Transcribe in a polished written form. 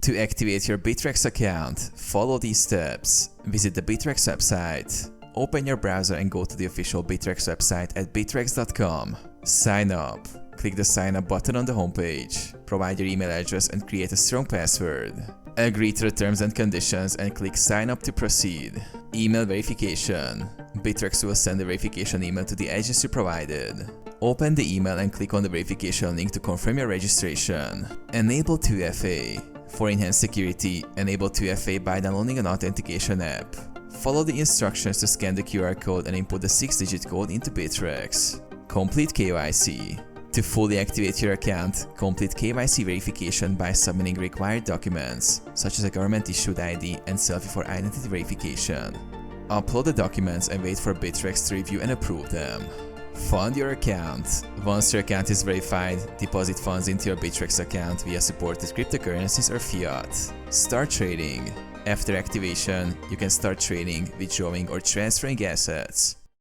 To activate your Bittrex account, follow these steps. Visit the Bittrex website. Open your browser and go to the official Bittrex website at bittrex.com. Sign up. Click the sign up button on the homepage. Provide your email address and create a strong password. Agree to the terms and conditions and click sign up to proceed. Email verification. Bittrex will send the verification email to the address you provided. Open the email and click on the verification link to confirm your registration. Enable 2FA. For enhanced security, enable 2FA by downloading an authentication app. Follow the instructions to scan the QR code and input the 6-digit code into Bittrex. Complete KYC. To fully activate your account, complete KYC verification by submitting required documents, such as a government-issued ID and selfie for identity verification. Upload the documents and wait for Bittrex to review and approve them. Fund your account. Once your account is verified, deposit funds into your Bittrex account via supported cryptocurrencies or fiat. Start trading. After activation, you can start trading, withdrawing or transferring assets.